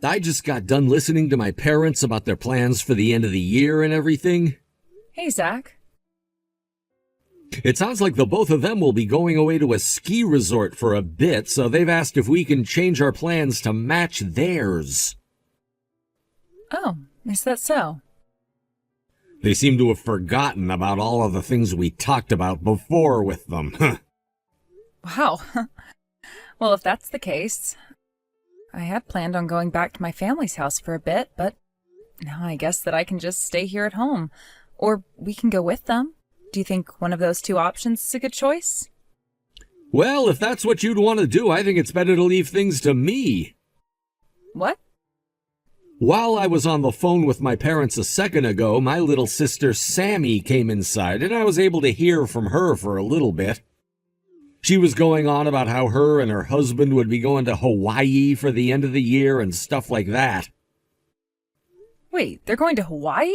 I just got done listening to my parents about their plans for the end of the year and everything. Hey, Zach. It sounds like the both of them will be going away to a ski resort for a bit, so they've asked if we can change our plans to match theirs. Oh, is that so? They seem to have forgotten about all of the things we talked about before with them. Wow. Well, if that's the case, I had planned on going back to my family's house for a bit, but now I guess that I can just stay here at home. Or we can go with them. Do you think one of those two options is a good choice? Well, if that's what you'd want to do, I think it's better to leave things to me. What? While I was on the phone with my parents a second ago, my little sister Sammy came inside, and I was able to hear from her for a little bit. She was going on about how her and her husband would be going to Hawaii for the end of the year and stuff like that. Wait, they're going to Hawaii?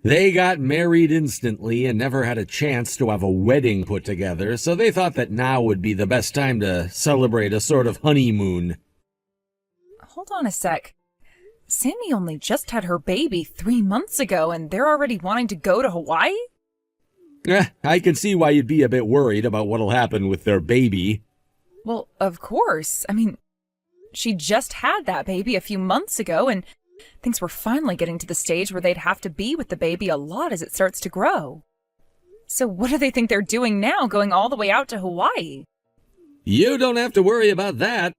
They got married instantly and never had a chance to have a wedding put together, so they thought that now would be the best time to celebrate a sort of honeymoon. Hold on a sec. Sammy only just had her baby 3 months ago, and they're already wanting to go to Hawaii? I can see why you'd be a bit worried about what'll happen with their baby. Well, of course. I mean, she just had that baby a few months ago, and things were finally getting to the stage where they'd have to be with the baby a lot as it starts to grow. So what do they think they're doing now, going all the way out to Hawaii? You don't have to worry about that.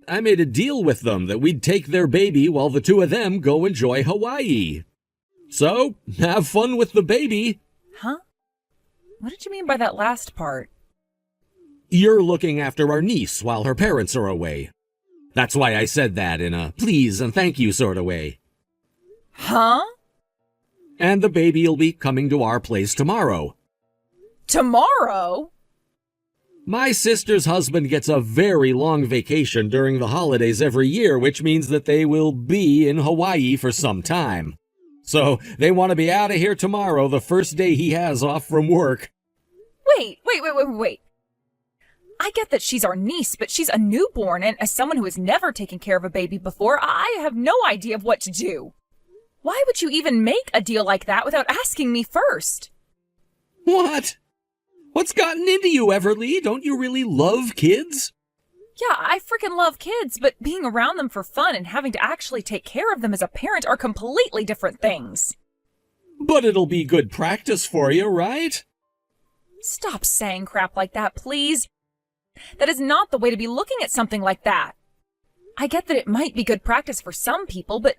I made a deal with them that we'd take their baby while the two of them go enjoy Hawaii. So, have fun with the baby. Huh? What did you mean by that last part? You're looking after our niece while her parents are away. That's why I said that in a please and thank you sort of way. Huh? And the baby'll be coming to our place tomorrow. Tomorrow? My sister's husband gets a very long vacation during the holidays every year, which means that they will be in Hawaii for some time. So they want to be out of here tomorrow, the first day he has off from work. Wait. I get that she's our niece, but she's a newborn, and as someone who has never taken care of a baby before, I have no idea of what to do. Why would you even make a deal like that without asking me first? What? What's gotten into you, Everly? Don't you really love kids? Yeah, I freaking love kids, but being around them for fun and having to actually take care of them as a parent are completely different things. But it'll be good practice for you, right? Stop saying crap like that, please. That is not the way to be looking at something like that. I get that it might be good practice for some people, but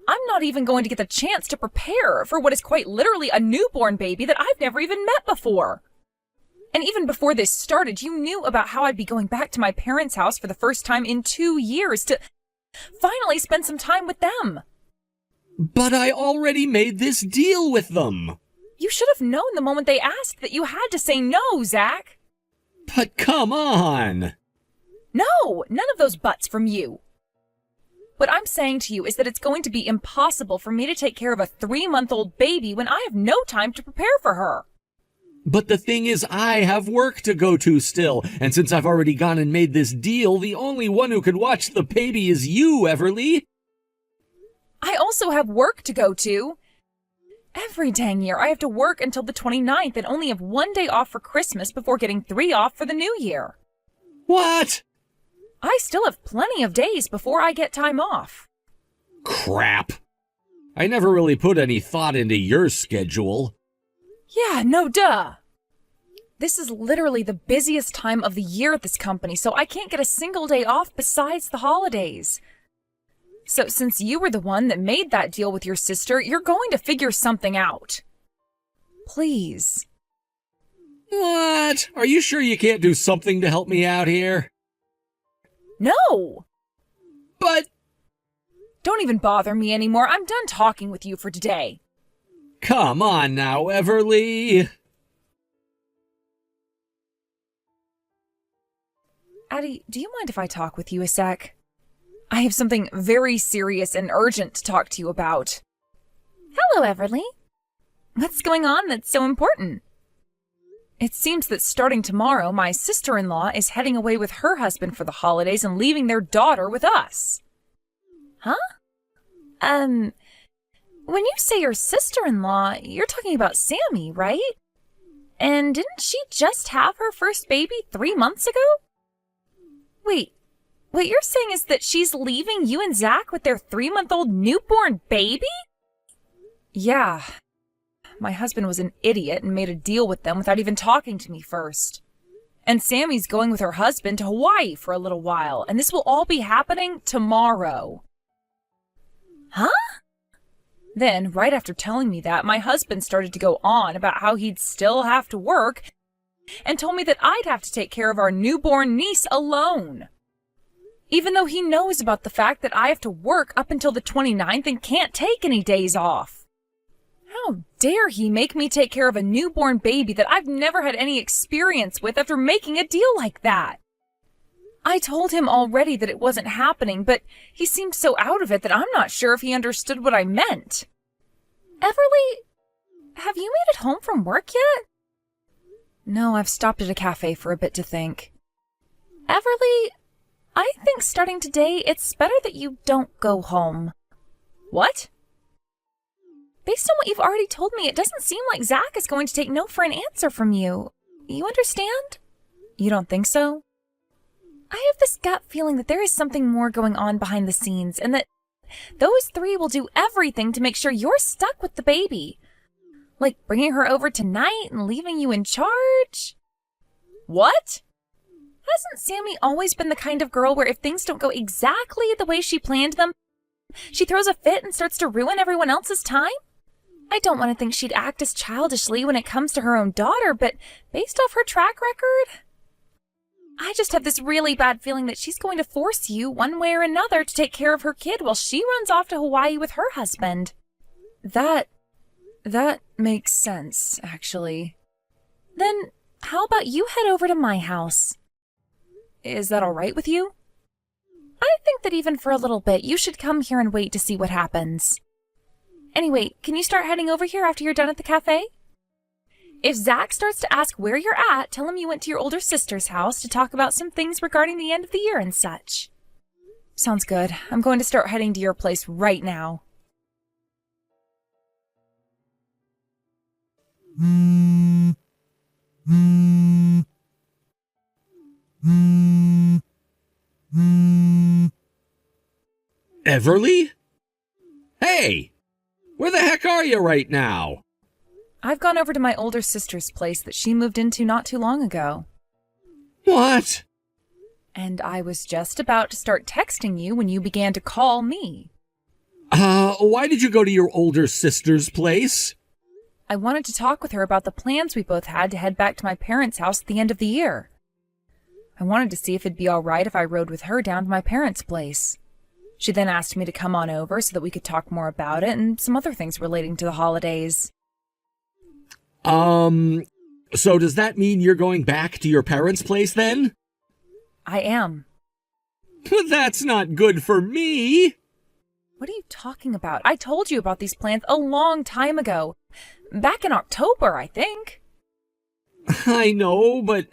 I'm not even going to get the chance to prepare for what is quite literally a newborn baby that I've never even met before. And even before this started, you knew about how I'd be going back to my parents' house for the first time in 2 years to finally spend some time with them. But I already made this deal with them. You should have known the moment they asked that you had to say no, Zach. But come on. No, none of those buts from you. What I'm saying to you is that it's going to be impossible for me to take care of a 3-month-old baby when I have no time to prepare for her. But the thing is, I have work to go to still, and since I've already gone and made this deal, the only one who can watch the baby is you, Everly. I also have work to go to. Every dang year, I have to work until the 29th and only have 1 day off for Christmas before getting 3 off for the new year. What? I still have plenty of days before I get time off. Crap. I never really put any thought into your schedule. Yeah, no duh. This is literally the busiest time of the year at this company, so I can't get a single day off besides the holidays. So since you were the one that made that deal with your sister, you're going to figure something out. Please. What? Are you sure you can't do something to help me out here? No! But... Don't even bother me anymore. I'm done talking with you for today. Come on now, Everly. Addie, do you mind if I talk with you a sec? I have something very serious and urgent to talk to you about. Hello, Everly. What's going on that's so important? It seems that starting tomorrow, my sister-in-law is heading away with her husband for the holidays and leaving their daughter with us. Huh? When you say your sister-in-law, you're talking about Sammy, right? And didn't she just have her first baby 3 months ago? Wait, what you're saying is that she's leaving you and Zach with their 3-month-old newborn baby? Yeah. My husband was an idiot and made a deal with them without even talking to me first. And Sammy's going with her husband to Hawaii for a little while, and this will all be happening tomorrow. Huh? Then, right after telling me that, my husband started to go on about how he'd still have to work and told me that I'd have to take care of our newborn niece alone. Even though he knows about the fact that I have to work up until the 29th and can't take any days off. How dare he make me take care of a newborn baby that I've never had any experience with after making a deal like that? I told him already that it wasn't happening, but he seemed so out of it that I'm not sure if he understood what I meant. Everly, have you made it home from work yet? No, I've stopped at a cafe for a bit to think. Everly, I think starting today, it's better that you don't go home. What? Based on what you've already told me, it doesn't seem like Zach is going to take no for an answer from you. You understand? You don't think so? I have this gut feeling that there is something more going on behind the scenes, and that those three will do everything to make sure you're stuck with the baby. Like bringing her over tonight and leaving you in charge. What? Hasn't Sammy always been the kind of girl where if things don't go exactly the way she planned them, she throws a fit and starts to ruin everyone else's time? I don't want to think she'd act as childishly when it comes to her own daughter, but based off her track record, I just have this really bad feeling that she's going to force you, one way or another, to take care of her kid while she runs off to Hawaii with her husband. That makes sense, actually. Then, how about you head over to my house? Is that all right with you? I think that even for a little bit, you should come here and wait to see what happens. Anyway, can you start heading over here after you're done at the cafe? If Zach starts to ask where you're at, tell him you went to your older sister's house to talk about some things regarding the end of the year and such. Sounds good. I'm going to start heading to your place right now. Everly? Hey! Where the heck are you right now? I've gone over to my older sister's place that she moved into not too long ago. What? And I was just about to start texting you when you began to call me. Why did you go to your older sister's place? I wanted to talk with her about the plans we both had to head back to my parents' house at the end of the year. I wanted to see if it'd be all right if I rode with her down to my parents' place. She then asked me to come on over so that we could talk more about it and some other things relating to the holidays. So does that mean you're going back to your parents' place then? I am. That's not good for me. What are you talking about? I told you about these plans a long time ago. Back in October, I think. I know, but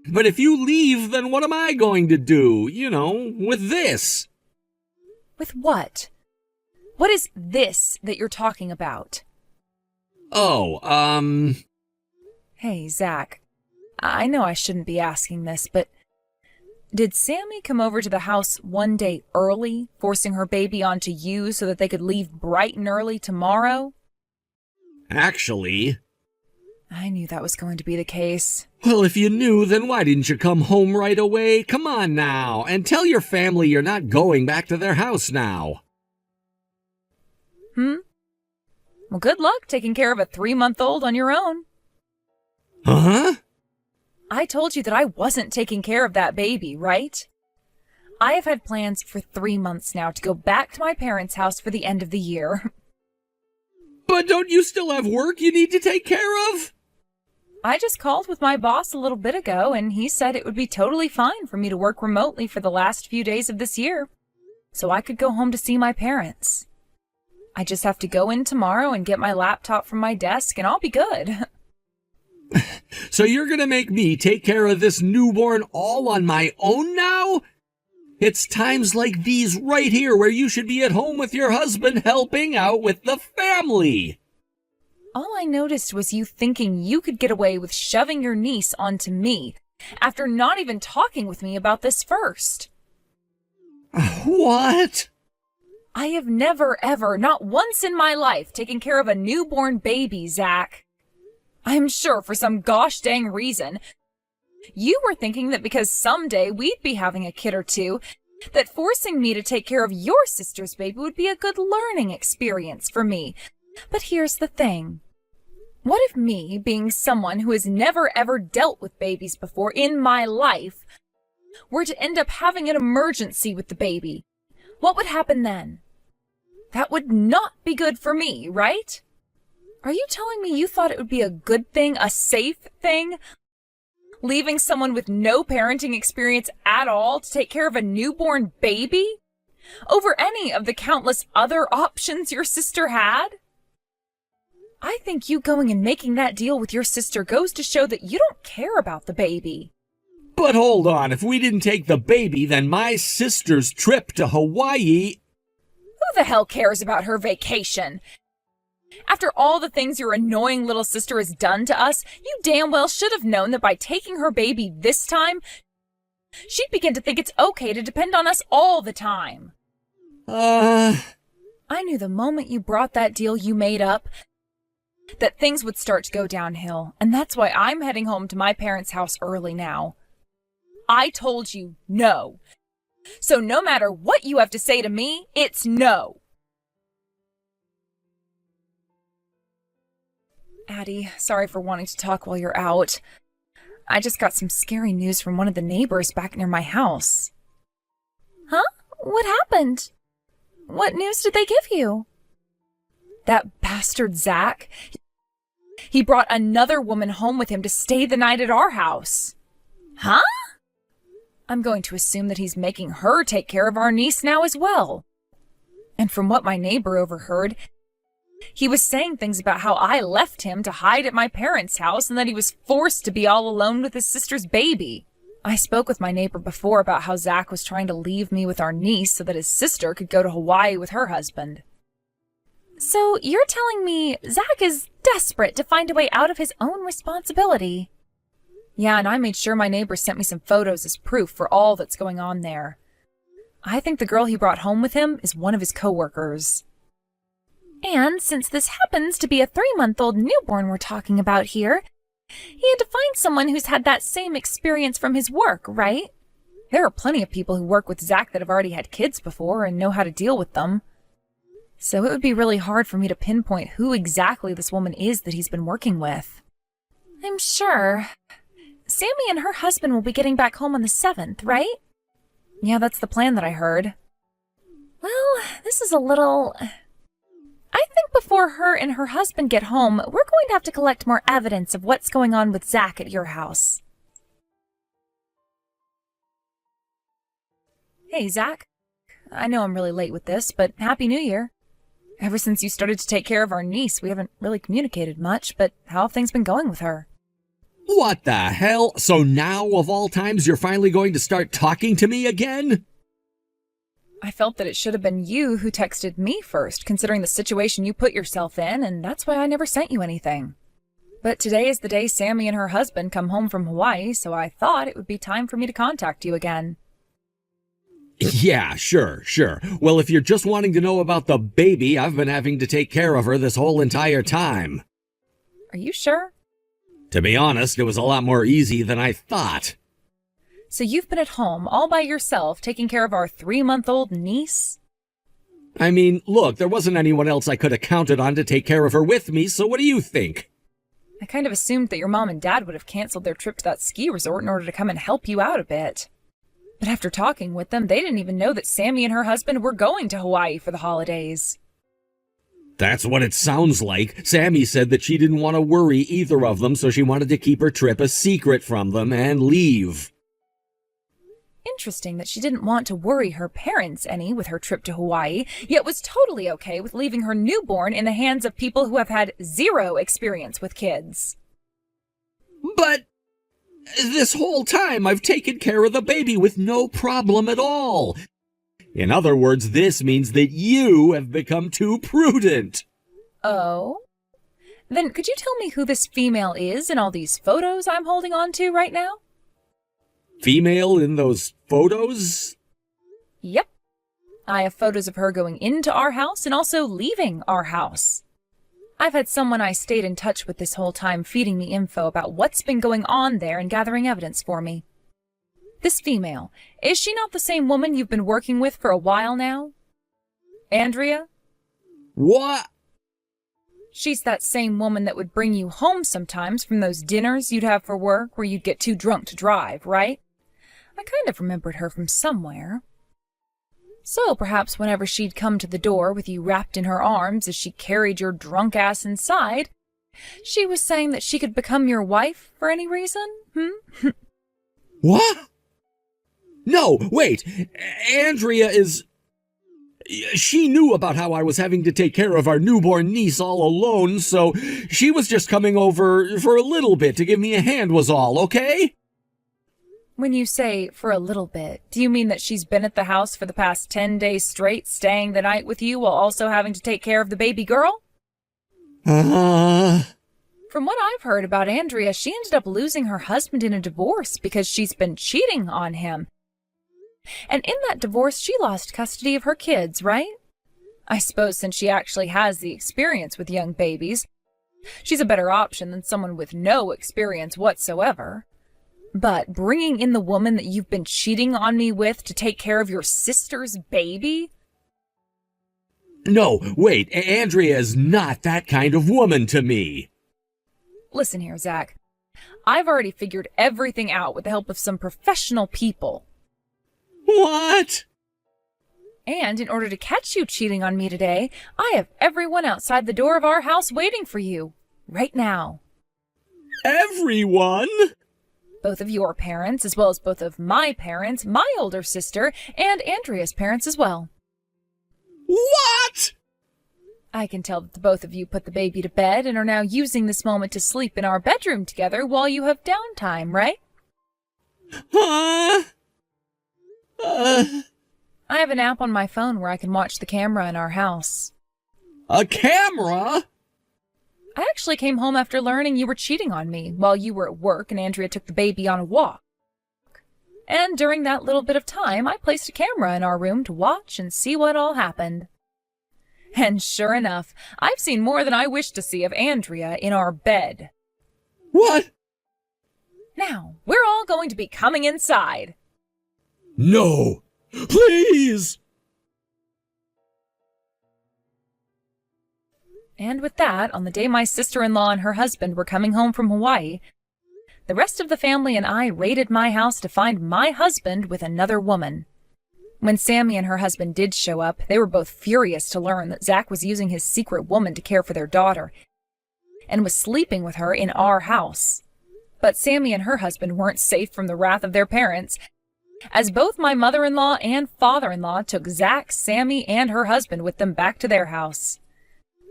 if you leave, then what am I going to do, with this? With what? What is this that you're talking about? Oh, Hey, Zach. I know I shouldn't be asking this, but did Sammy come over to the house one day early, forcing her baby onto you so that they could leave bright and early tomorrow? Actually... I knew that was going to be the case. Well, if you knew, then why didn't you come home right away? Come on now, and tell your family you're not going back to their house now. Well, good luck taking care of a 3-month-old on your own. Huh? I told you that I wasn't taking care of that baby, right? I have had plans for 3 months now to go back to my parents' house for the end of the year. But don't you still have work you need to take care of? I just called with my boss a little bit ago, and he said it would be totally fine for me to work remotely for the last few days of this year, so I could go home to see my parents. I just have to go in tomorrow and get my laptop from my desk, and I'll be good. So you're gonna make me take care of this newborn all on my own now? It's times like these right here where you should be at home with your husband helping out with the family. All I noticed was you thinking you could get away with shoving your niece onto me after not even talking with me about this first. What? I have never, ever, not once in my life, taken care of a newborn baby, Zach. I'm sure for some gosh dang reason, you were thinking that because someday we'd be having a kid or two, that forcing me to take care of your sister's baby would be a good learning experience for me. But here's the thing. What if me, being someone who has never ever dealt with babies before in my life, were to end up having an emergency with the baby? What would happen then? That would not be good for me, right? Are you telling me you thought it would be a good thing, a safe thing, leaving someone with no parenting experience at all to take care of a newborn baby over any of the countless other options your sister had? I think you going and making that deal with your sister goes to show that you don't care about the baby. But hold on, if we didn't take the baby, then my sister's trip to Hawaii... Who the hell cares about her vacation? After all the things your annoying little sister has done to us, you damn well should have known that by taking her baby this time, she'd begin to think it's okay to depend on us all the time. I knew the moment you brought that deal you made up that things would start to go downhill, and that's why I'm heading home to my parents' house early now. I told you no. So no matter what you have to say to me, it's no. Addie, sorry for wanting to talk while you're out. I just got some scary news from one of the neighbors back near my house. Huh? What happened? What news did they give you? That bastard Zach. He brought another woman home with him to stay the night at our house. Huh? I'm going to assume that he's making her take care of our niece now as well. And from what my neighbor overheard, he was saying things about how I left him to hide at my parents' house and that he was forced to be all alone with his sister's baby. I spoke with my neighbor before about how Zach was trying to leave me with our niece so that his sister could go to Hawaii with her husband. So you're telling me Zach is desperate to find a way out of his own responsibility? Yeah, and I made sure my neighbor sent me some photos as proof for all that's going on there. I think the girl he brought home with him is one of his coworkers. And since this happens to be a 3-month-old newborn we're talking about here, he had to find someone who's had that same experience from his work, right? There are plenty of people who work with Zach that have already had kids before and know how to deal with them. So it would be really hard for me to pinpoint who exactly this woman is that he's been working with. I'm sure. Sammy and her husband will be getting back home on the 7th, right? Yeah, that's the plan that I heard. Well, this is a little... I think before her and her husband get home, we're going to have to collect more evidence of what's going on with Zach at your house. Hey, Zach. I know I'm really late with this, but Happy New Year. Ever since you started to take care of our niece, we haven't really communicated much, but how have things been going with her? What the hell? So now, of all times, you're finally going to start talking to me again? I felt that it should have been you who texted me first, considering the situation you put yourself in, and that's why I never sent you anything. But today is the day Sammy and her husband come home from Hawaii, so I thought it would be time for me to contact you again. Yeah, sure. Well, if you're just wanting to know about the baby, I've been having to take care of her this whole entire time. Are you sure? To be honest, it was a lot more easy than I thought. So you've been at home all by yourself taking care of our 3-month-old niece? I mean, look, there wasn't anyone else I could have counted on to take care of her with me, so what do you think? I kind of assumed that your mom and dad would have canceled their trip to that ski resort in order to come and help you out a bit. But after talking with them, they didn't even know that Sammy and her husband were going to Hawaii for the holidays. That's what it sounds like. Sammy said that she didn't want to worry either of them, so she wanted to keep her trip a secret from them and leave. Interesting that she didn't want to worry her parents any with her trip to Hawaii, yet was totally okay with leaving her newborn in the hands of people who have had zero experience with kids. But... This whole time I've taken care of the baby with no problem at all. In other words, this means that you have become too prudent. Oh? Then could you tell me who this female is in all these photos I'm holding on to right now? Female in those photos? Yep. I have photos of her going into our house and also leaving our house. I've had someone I stayed in touch with this whole time feeding me info about what's been going on there and gathering evidence for me. This female, is she not the same woman you've been working with for a while now? Andrea? What? She's that same woman that would bring you home sometimes from those dinners you'd have for work where you'd get too drunk to drive, right? I kind of remembered her from somewhere. So perhaps whenever she'd come to the door with you wrapped in her arms as she carried your drunk ass inside, she was saying that she could become your wife for any reason, What? No, wait. Andrea is... She knew about how I was having to take care of our newborn niece all alone, so she was just coming over for a little bit to give me a hand was all, okay? When you say for a little bit, do you mean that she's been at the house for the past 10 days straight, staying the night with you while also having to take care of the baby girl? From what I've heard about Andrea, she ended up losing her husband in a divorce because she's been cheating on him. And in that divorce, she lost custody of her kids, right? I suppose since she actually has the experience with young babies, she's a better option than someone with no experience whatsoever. But bringing in the woman that you've been cheating on me with to take care of your sister's baby? No, wait, Andrea is not that kind of woman to me. Listen here, Zach. I've already figured everything out with the help of some professional people. What? And in order to catch you cheating on me today, I have everyone outside the door of our house waiting for you, right now. Everyone? Both of your parents, as well as both of my parents, my older sister, and Andrea's parents as well. What? I can tell that the both of you put the baby to bed and are now using this moment to sleep in our bedroom together while you have downtime, right? Huh? I have an app on my phone where I can watch the camera in our house. A camera? I actually came home after learning you were cheating on me while you were at work and Andrea took the baby on a walk. And during that little bit of time, I placed a camera in our room to watch and see what all happened. And sure enough, I've seen more than I wished to see of Andrea in our bed. What? Now, we're all going to be coming inside. No! Please! And with that, on the day my sister-in-law and her husband were coming home from Hawaii, the rest of the family and I raided my house to find my husband with another woman. When Sammy and her husband did show up, they were both furious to learn that Zach was using his secret woman to care for their daughter and was sleeping with her in our house. But Sammy and her husband weren't safe from the wrath of their parents, as both my mother-in-law and father-in-law took Zach, Sammy, and her husband with them back to their house.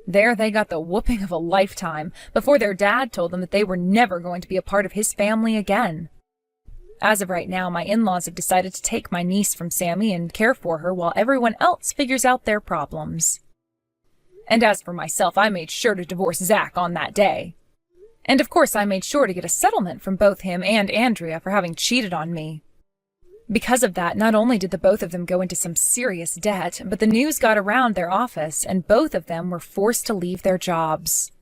There they got the whooping of a lifetime before their dad told them that they were never going to be a part of his family again. As of right now, my in-laws have decided to take my niece from Sammy and care for her while everyone else figures out their problems. And as for myself, I made sure to divorce Zach on that day. And of course I made sure to get a settlement from both him and Andrea for having cheated on me. Because of that, not only did the both of them go into some serious debt, but the news got around their office and both of them were forced to leave their jobs.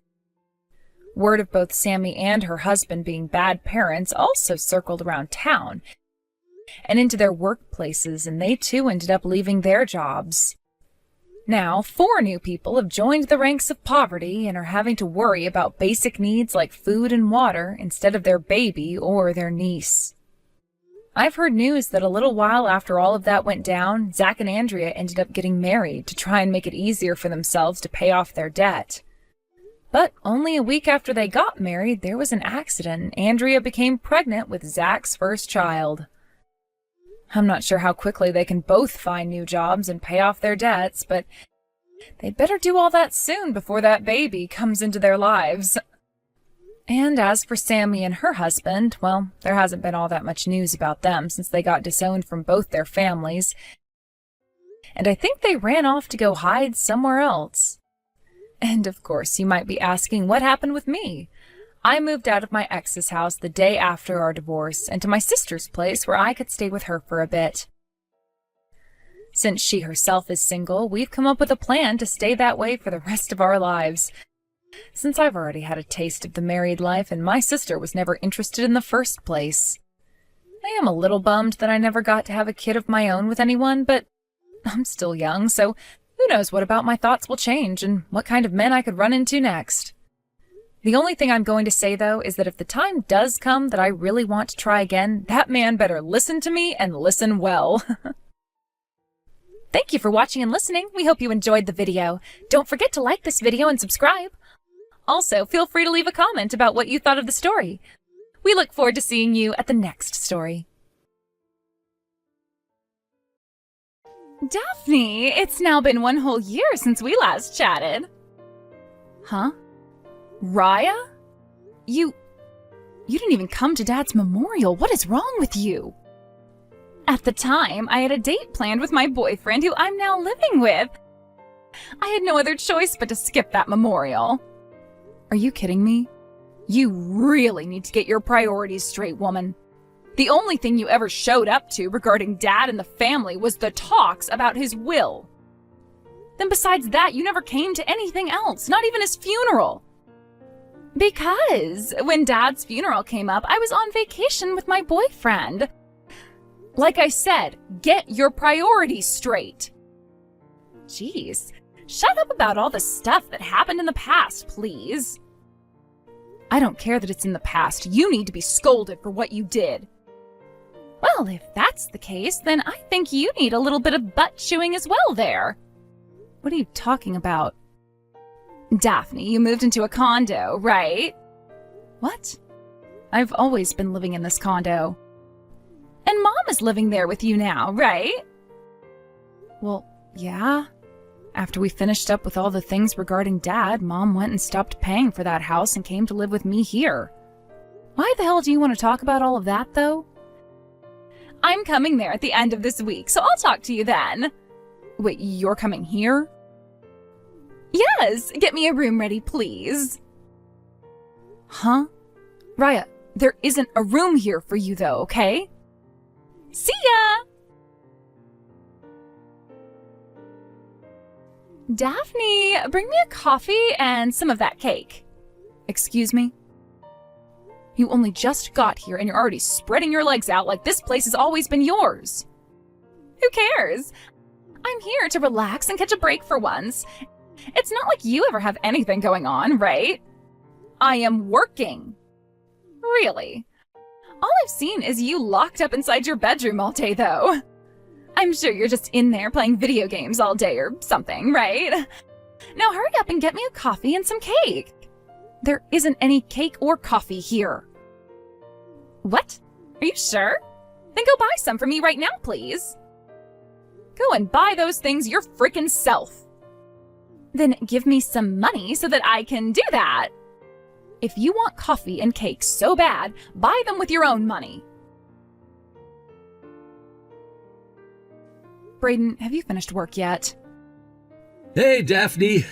Word of both Sammy and her husband being bad parents also circled around town and into their workplaces, and they too ended up leaving their jobs. Now, 4 new people have joined the ranks of poverty and are having to worry about basic needs like food and water instead of their baby or their niece. I've heard news that a little while after all of that went down, Zach and Andrea ended up getting married to try and make it easier for themselves to pay off their debt. But only a week after they got married, there was an accident and Andrea became pregnant with Zach's first child. I'm not sure how quickly they can both find new jobs and pay off their debts, but they'd better do all that soon before that baby comes into their lives. And as for Sammy and her husband, well, there hasn't been all that much news about them since they got disowned from both their families. And I think they ran off to go hide somewhere else. And of course, you might be asking what happened with me. I moved out of my ex's house the day after our divorce and to my sister's place where I could stay with her for a bit. Since she herself is single, we've come up with a plan to stay that way for the rest of our lives. Since I've already had a taste of the married life and my sister was never interested in the first place. I am a little bummed that I never got to have a kid of my own with anyone, but I'm still young, so who knows what about my thoughts will change and what kind of men I could run into next. The only thing I'm going to say, though, is that if the time does come that I really want to try again, that man better listen to me and listen well. Thank you for watching and listening. We hope you enjoyed the video. Don't forget to like this video and subscribe. Also, feel free to leave a comment about what you thought of the story. We look forward to seeing you at the next story. Daphne, it's now been 1 whole year since we last chatted. Huh? Raya? You didn't even come to Dad's memorial. What is wrong with you? At the time, I had a date planned with my boyfriend who I'm now living with. I had no other choice but to skip that memorial. Are you kidding me? You really need to get your priorities straight, woman. The only thing you ever showed up to regarding Dad and the family was the talks about his will. Then besides that, you never came to anything else, not even his funeral. Because when Dad's funeral came up, I was on vacation with my boyfriend. Like I said, get your priorities straight. Jeez, shut up about all the stuff that happened in the past, please. I don't care that it's in the past. You need to be scolded for what you did. Well, if that's the case, then I think you need a little bit of butt chewing as well there. What are you talking about? Daphne, you moved into a condo, right? What? I've always been living in this condo. And Mom is living there with you now, right? Well, yeah. After we finished up with all the things regarding Dad, Mom went and stopped paying for that house and came to live with me here. Why the hell do you want to talk about all of that, though? I'm coming there at the end of this week, so I'll talk to you then. Wait, you're coming here? Yes, get me a room ready, please. Huh? Raya, there isn't a room here for you, though, okay? See ya! Daphne, bring me a coffee and some of that cake. Excuse me? You only just got here and you're already spreading your legs out like this place has always been yours. Who cares? I'm here to relax and catch a break for once. It's not like you ever have anything going on, right? I am working. Really? All I've seen is you locked up inside your bedroom all day, though. I'm sure you're just in there playing video games all day or something, right? Now hurry up and get me a coffee and some cake. There isn't any cake or coffee here. What? Are you sure? Then go buy some for me right now, please. Go and buy those things your frickin' self. Then give me some money so that I can do that. If you want coffee and cake so bad, buy them with your own money. Brayden, have you finished work yet? Hey, Daphne.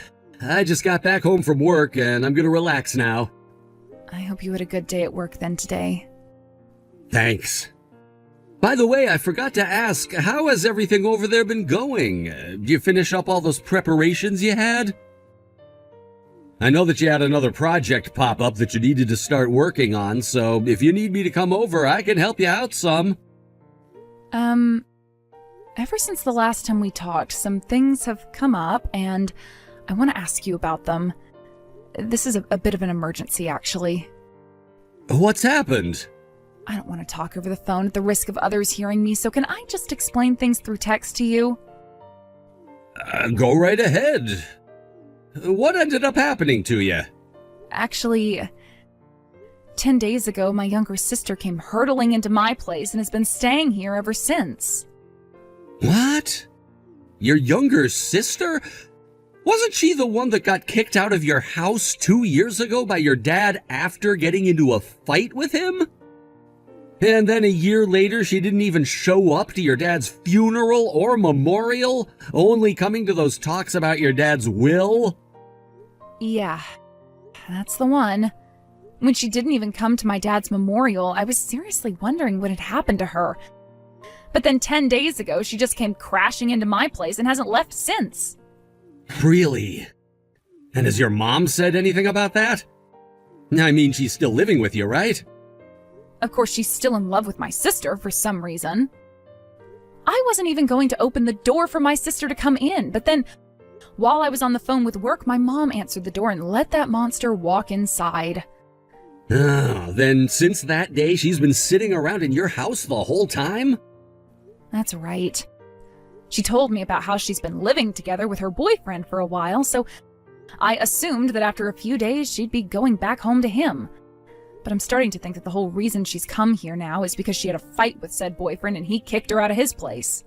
I just got back home from work and I'm gonna relax now. I hope you had a good day at work then today. Thanks. By the way, I forgot to ask, how has everything over there been going? Did you finish up all those preparations you had? I know that you had another project pop up that you needed to start working on, so if you need me to come over, I can help you out some. Ever since the last time we talked, some things have come up, and I want to ask you about them. This is a bit of an emergency, actually. What's happened? I don't want to talk over the phone at the risk of others hearing me, so can I just explain things through text to you? Go right ahead. What ended up happening to you? Actually, 10 days ago, my younger sister came hurtling into my place and has been staying here ever since. What? Your younger sister? Wasn't she the one that got kicked out of your house 2 years ago by your dad after getting into a fight with him? And then a year later, she didn't even show up to your dad's funeral or memorial, only coming to those talks about your dad's will? Yeah, that's the one. When she didn't even come to my dad's memorial, I was seriously wondering what had happened to her. But then 10 days ago, she just came crashing into my place and hasn't left since. Really? And has your mom said anything about that? I mean, she's still living with you, right? Of course, she's still in love with my sister for some reason. I wasn't even going to open the door for my sister to come in, but then while I was on the phone with work, my mom answered the door and let that monster walk inside. Then since that day, she's been sitting around in your house the whole time? That's right. She told me about how she's been living together with her boyfriend for a while, so I assumed that after a few days she'd be going back home to him. But I'm starting to think that the whole reason she's come here now is because she had a fight with said boyfriend and he kicked her out of his place.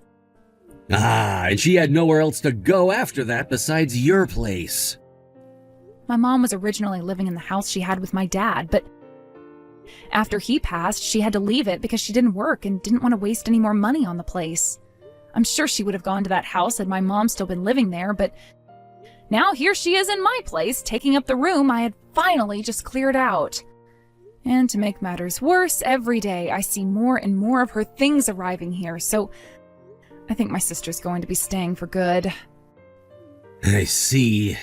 And she had nowhere else to go after that besides your place. My mom was originally living in the house she had with my dad, but after he passed, she had to leave it because she didn't work and didn't want to waste any more money on the place. I'm sure she would have gone to that house had my mom still been living there, but now here she is in my place, taking up the room I had finally just cleared out. And to make matters worse, every day I see more and more of her things arriving here, so I think my sister's going to be staying for good. I see.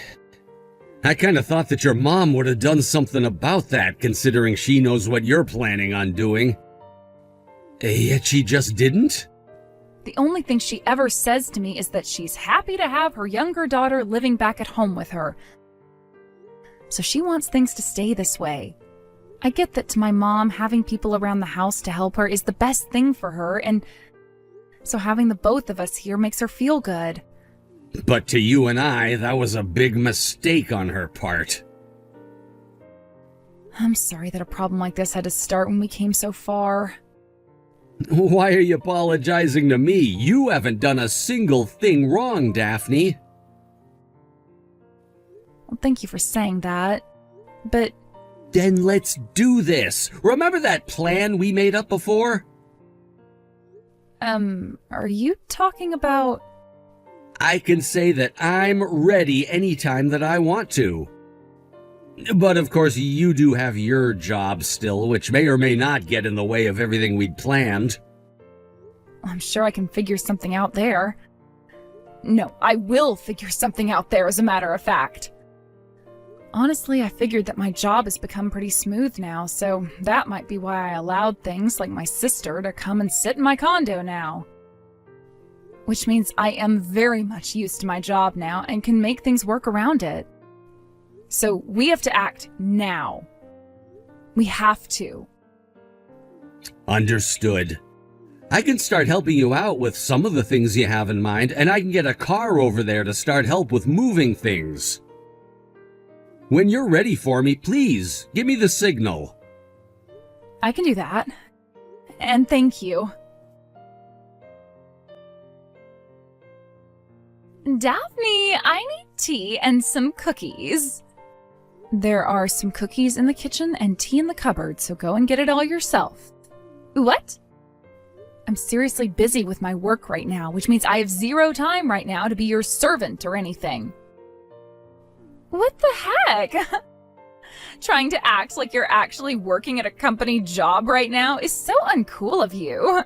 I kind of thought that your mom would have done something about that, considering she knows what you're planning on doing. Yet she just didn't? The only thing she ever says to me is that she's happy to have her younger daughter living back at home with her. So she wants things to stay this way. I get that to my mom, having people around the house to help her is the best thing for her, and so having the both of us here makes her feel good. But to you and I, that was a big mistake on her part. I'm sorry that a problem like this had to start when we came so far. Why are you apologizing to me? You haven't done a single thing wrong, Daphne. Well, thank you for saying that, but... Then let's do this. Remember that plan we made up before? Are you talking about... I can say that I'm ready anytime that I want to. But of course, you do have your job still, which may or may not get in the way of everything we'd planned. I'm sure I can figure something out there. No, I will figure something out there, as a matter of fact. Honestly, I figured that my job has become pretty smooth now, so that might be why I allowed things like my sister to come and sit in my condo now. Which means I am very much used to my job now and can make things work around it. So we have to act now. We have to. Understood. I can start helping you out with some of the things you have in mind, and I can get a car over there to start help with moving things. When you're ready for me, please, give me the signal. I can do that. And thank you. Daphne, I need tea and some cookies. There are some cookies in the kitchen and tea in the cupboard, so go and get it all yourself. What? I'm seriously busy with my work right now, which means I have zero time right now to be your servant or anything. What the heck? Trying to act like you're actually working at a company job right now is so uncool of you.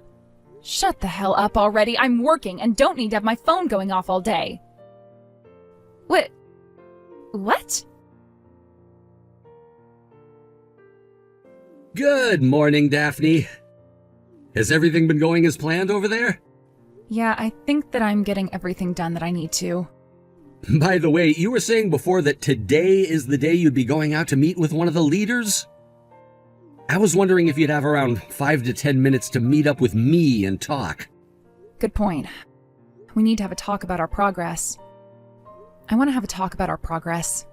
Shut the hell up already. I'm working and don't need to have my phone going off all day. What? Good morning, Daphne. Has everything been going as planned over there? Yeah, I think that I'm getting everything done that I need to. By the way, you were saying before that today is the day you'd be going out to meet with one of the leaders? I was wondering if you'd have around 5 to 10 minutes to meet up with me and talk. Good point. We need to have a talk about our progress. I want to have a talk about our progress.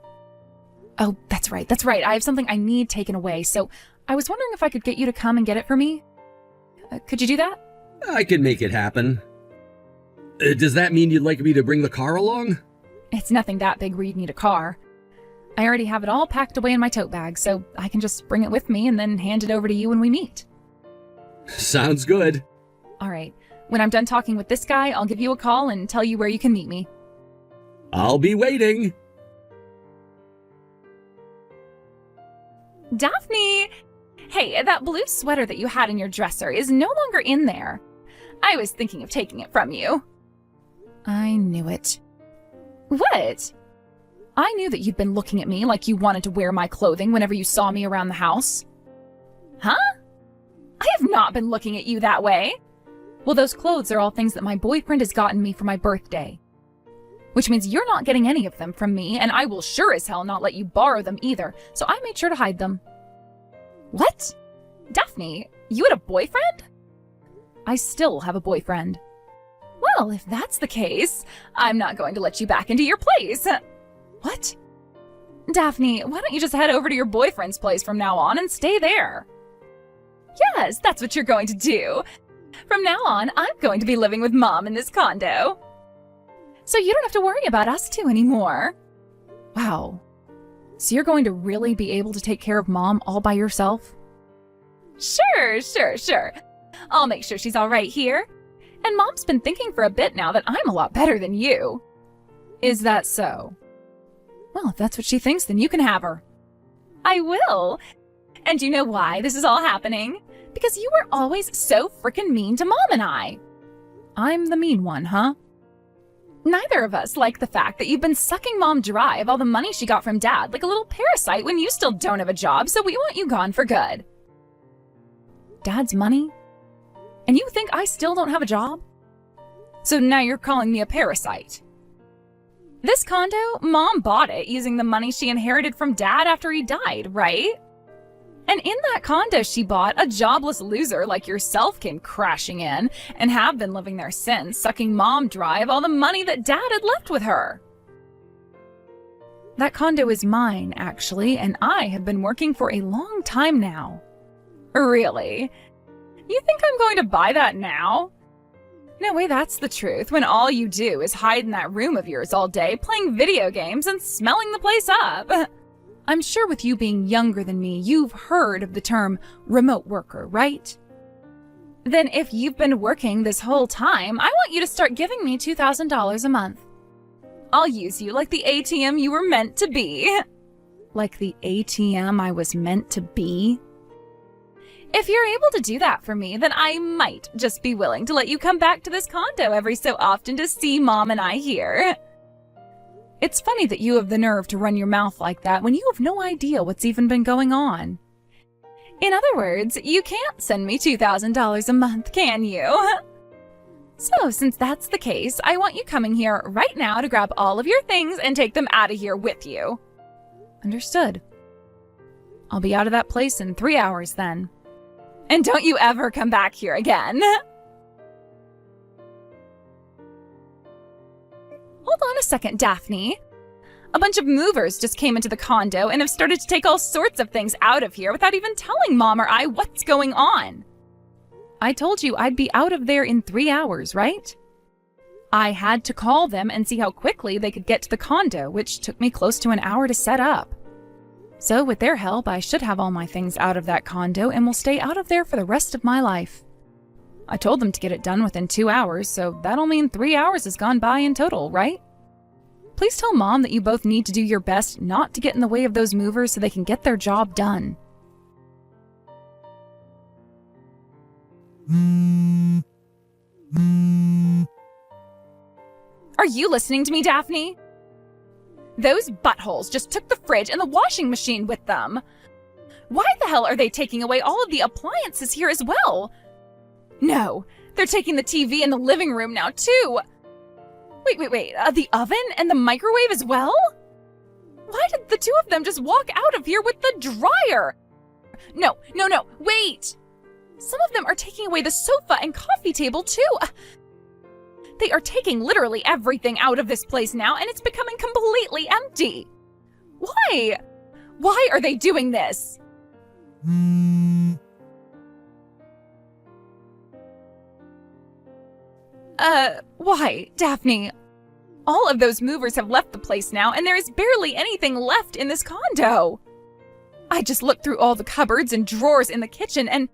Oh, that's right. I have something I need taken away, so I was wondering if I could get you to come and get it for me. Could you do that? I can make it happen. Does that mean you'd like me to bring the car along? It's nothing that big where you'd need a car. I already have it all packed away in my tote bag, so I can just bring it with me and then hand it over to you when we meet. Sounds good. All right. When I'm done talking with this guy, I'll give you a call and tell you where you can meet me. I'll be waiting. Daphne! Hey, that blue sweater that you had in your dresser is no longer in there. I was thinking of taking it from you. I knew it. What? I knew that you'd been looking at me like you wanted to wear my clothing whenever you saw me around the house. Huh? I have not been looking at you that way. Well, those clothes are all things that my boyfriend has gotten me for my birthday. Which means you're not getting any of them from me, and I will sure as hell not let you borrow them either, so I made sure to hide them. What? Daphne, you had a boyfriend? I still have a boyfriend. Well, if that's the case, I'm not going to let you back into your place. What? Daphne, why don't you just head over to your boyfriend's place from now on and stay there? Yes, that's what you're going to do. From now on, I'm going to be living with Mom in this condo. So you don't have to worry about us two anymore. Wow. So you're going to really be able to take care of Mom all by yourself? Sure. I'll make sure she's all right here. And Mom's been thinking for a bit now that I'm a lot better than you. Is that so? Well, if that's what she thinks, then you can have her. I will. And you know why this is all happening? Because you were always so frickin' mean to Mom and I. I'm the mean one, huh? Neither of us like the fact that you've been sucking Mom dry of all the money she got from Dad like a little parasite when you still don't have a job, so we want you gone for good. Dad's money? And you think I still don't have a job? So now you're calling me a parasite. This condo, Mom bought it using the money she inherited from Dad after he died, right? And in that condo she bought, a jobless loser like yourself came crashing in and have been living there since, sucking Mom dry of all the money that Dad had left with her. That condo is mine, actually, and I have been working for a long time now. Really? You think I'm going to buy that now? No way, that's the truth, when all you do is hide in that room of yours all day, playing video games and smelling the place up. I'm sure with you being younger than me, you've heard of the term remote worker, right? Then if you've been working this whole time, I want you to start giving me $2,000 a month. I'll use you like the ATM you were meant to be. Like the ATM I was meant to be? If you're able to do that for me, then I might just be willing to let you come back to this condo every so often to see Mom and I here. It's funny that you have the nerve to run your mouth like that when you have no idea what's even been going on. In other words, you can't send me $2,000 a month, can you? So, since that's the case, I want you coming here right now to grab all of your things and take them out of here with you. Understood. I'll be out of that place in 3 hours then. And don't you ever come back here again. Hold on a second, Daphne. A bunch of movers just came into the condo and have started to take all sorts of things out of here without even telling Mom or I what's going on. I told you I'd be out of there in 3 hours, right? I had to call them and see how quickly they could get to the condo, which took me close to an hour to set up. So with their help, I should have all my things out of that condo and will stay out of there for the rest of my life. I told them to get it done within 2 hours, so that'll mean 3 hours has gone by in total, right? Please tell Mom that you both need to do your best not to get in the way of those movers so they can get their job done. Are you listening to me, Daphne? Those buttholes just took the fridge and the washing machine with them. Why the hell are they taking away all of the appliances here as well? No, they're taking the TV in the living room now too. Wait, the oven and the microwave as well? Why did the two of them just walk out of here with the dryer? No, wait! Some of them are taking away the sofa and coffee table too. They are taking literally everything out of this place now, and it's becoming completely empty. Why? Why are they doing this? Why, Daphne? All of those movers have left the place now, and there is barely anything left in this condo. I just looked through all the cupboards and drawers in the kitchen, and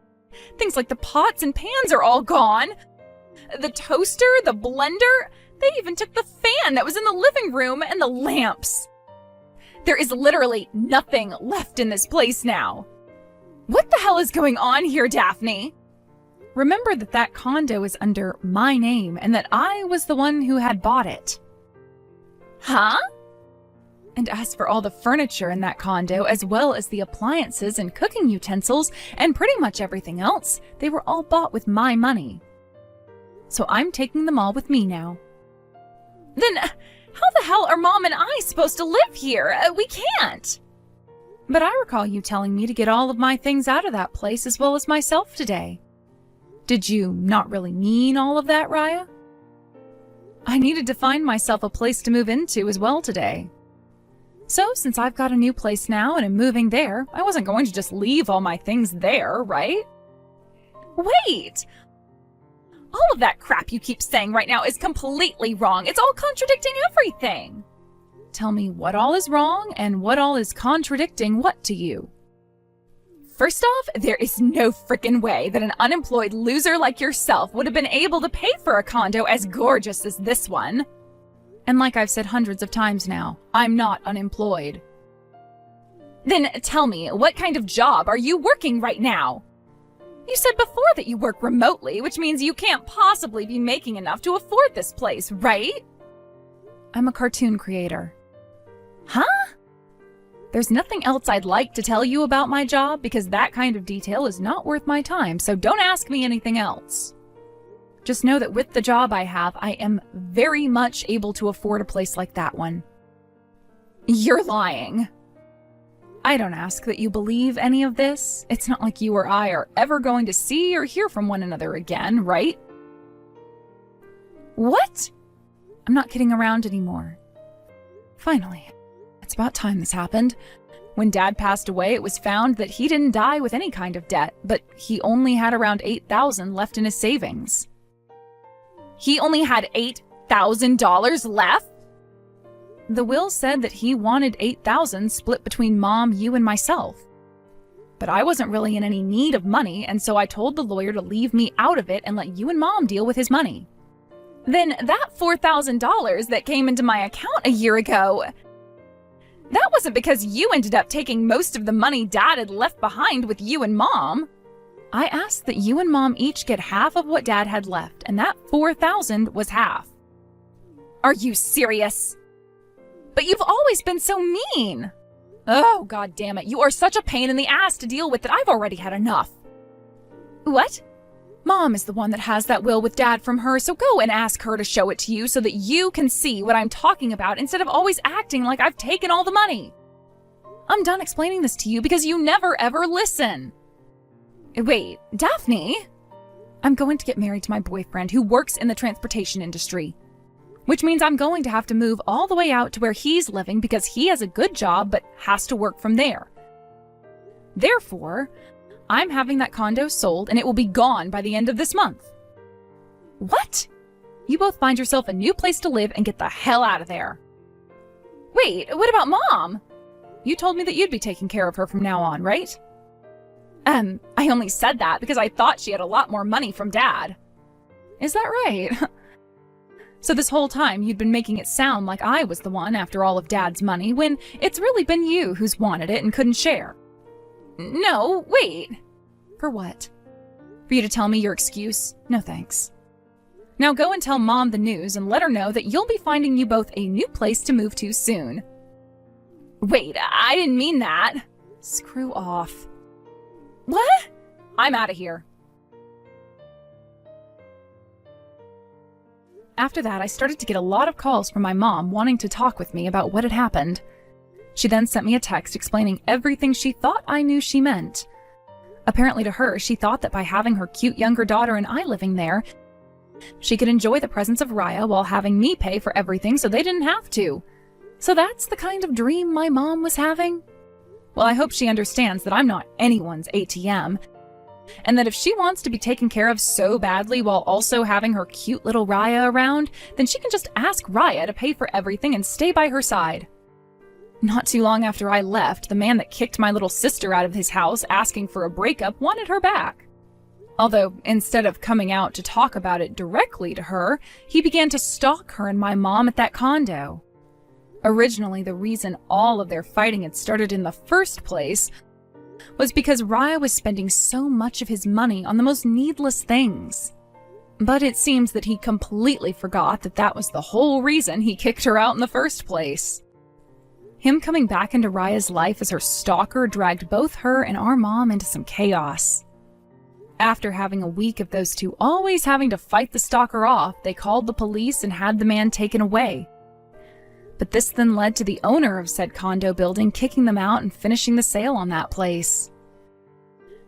things like the pots and pans are all gone. The toaster, the blender, they even took the fan that was in the living room and the lamps. There is literally nothing left in this place now. What the hell is going on here, Daphne? Remember that that condo is under my name and that I was the one who had bought it. Huh? And as for all the furniture in that condo, as well as the appliances and cooking utensils and pretty much everything else, they were all bought with my money. So I'm taking them all with me now. Then how the hell are Mom and I supposed to live here? We can't. But I recall you telling me to get all of my things out of that place as well as myself today. Did you not really mean all of that, Raya? I needed to find myself a place to move into as well today. So, since I've got a new place now and am moving there, I wasn't going to just leave all my things there, right? Wait! All of that crap you keep saying right now is completely wrong. It's all contradicting everything. Tell me what all is wrong and what all is contradicting what to you. First off, there is no frickin' way that an unemployed loser like yourself would have been able to pay for a condo as gorgeous as this one. And like I've said hundreds of times now, I'm not unemployed. Then tell me, what kind of job are you working right now? You said before that you work remotely, which means you can't possibly be making enough to afford this place, right? I'm a cartoon creator. Huh? There's nothing else I'd like to tell you about my job because that kind of detail is not worth my time, so don't ask me anything else. Just know that with the job I have, I am very much able to afford a place like that one. You're lying. I don't ask that you believe any of this. It's not like you or I are ever going to see or hear from one another again, right? What? I'm not kidding around anymore. Finally. It's about time this happened. When Dad passed away, it was found that he didn't die with any kind of debt, but he only had around $8,000 left in his savings. He only had $8,000 left? The will said that he wanted $8,000 split between Mom, you, and myself. But I wasn't really in any need of money, and so I told the lawyer to leave me out of it and let you and Mom deal with his money. Then that $4,000 that came into my account a year ago, that wasn't because you ended up taking most of the money Dad had left behind with you and Mom. I asked that you and Mom each get half of what Dad had left, and that $4,000 was half. Are you serious? But you've always been so mean. Oh, God damn it. You are such a pain in the ass to deal with that I've already had enough. What? Mom is the one that has that will with Dad from her, so go and ask her to show it to you so that you can see what I'm talking about instead of always acting like I've taken all the money. I'm done explaining this to you because you never ever listen. Wait, Daphne? I'm going to get married to my boyfriend who works in the transportation industry, which means I'm going to have to move all the way out to where he's living because he has a good job but has to work from there. Therefore, I'm having that condo sold and it will be gone by the end of this month. What? You both find yourself a new place to live and get the hell out of there. Wait, what about Mom? You told me that you'd be taking care of her from now on, right? I only said that because I thought she had a lot more money from Dad. Is that right? So this whole time you'd been making it sound like I was the one after all of Dad's money when it's really been you who's wanted it and couldn't share. No, wait. For what? For you to tell me your excuse? No thanks. Now go and tell Mom the news and let her know that you'll be finding you both a new place to move to soon. Wait, I didn't mean that. Screw off. What? I'm out of here. After that, I started to get a lot of calls from my mom wanting to talk with me about what had happened. She then sent me a text explaining everything she thought I knew she meant. Apparently to her, she thought that by having her cute younger daughter and I living there, she could enjoy the presence of Raya while having me pay for everything so they didn't have to. So that's the kind of dream my mom was having? Well, I hope she understands that I'm not anyone's ATM, and that if she wants to be taken care of so badly while also having her cute little Raya around, then she can just ask Raya to pay for everything and stay by her side. Not too long after I left, the man that kicked my little sister out of his house asking for a breakup wanted her back. Although, instead of coming out to talk about it directly to her, he began to stalk her and my mom at that condo. Originally, the reason all of their fighting had started in the first place was because Raya was spending so much of his money on the most needless things. But it seems that he completely forgot that that was the whole reason he kicked her out in the first place. Him coming back into Raya's life as her stalker dragged both her and our mom into some chaos. After having a week of those two always having to fight the stalker off, they called the police and had the man taken away. But this then led to the owner of said condo building kicking them out and finishing the sale on that place.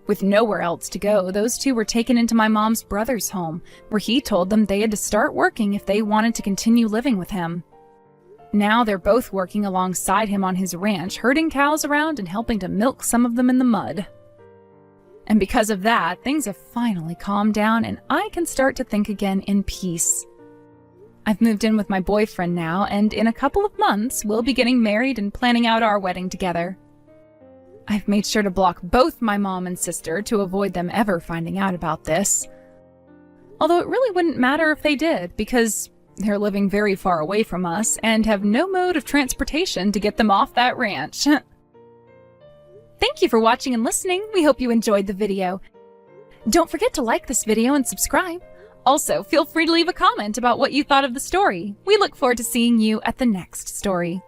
With nowhere else to go, those two were taken into my mom's brother's home, where he told them they had to start working if they wanted to continue living with him. Now they're both working alongside him on his ranch, herding cows around and helping to milk some of them in the mud. And because of that, things have finally calmed down and I can start to think again in peace. I've moved in with my boyfriend now, and in a couple of months, we'll be getting married and planning out our wedding together. I've made sure to block both my mom and sister to avoid them ever finding out about this. Although it really wouldn't matter if they did, because they're living very far away from us and have no mode of transportation to get them off that ranch. Thank you for watching and listening. We hope you enjoyed the video. Don't forget to like this video and subscribe. Also, feel free to leave a comment about what you thought of the story. We look forward to seeing you at the next story.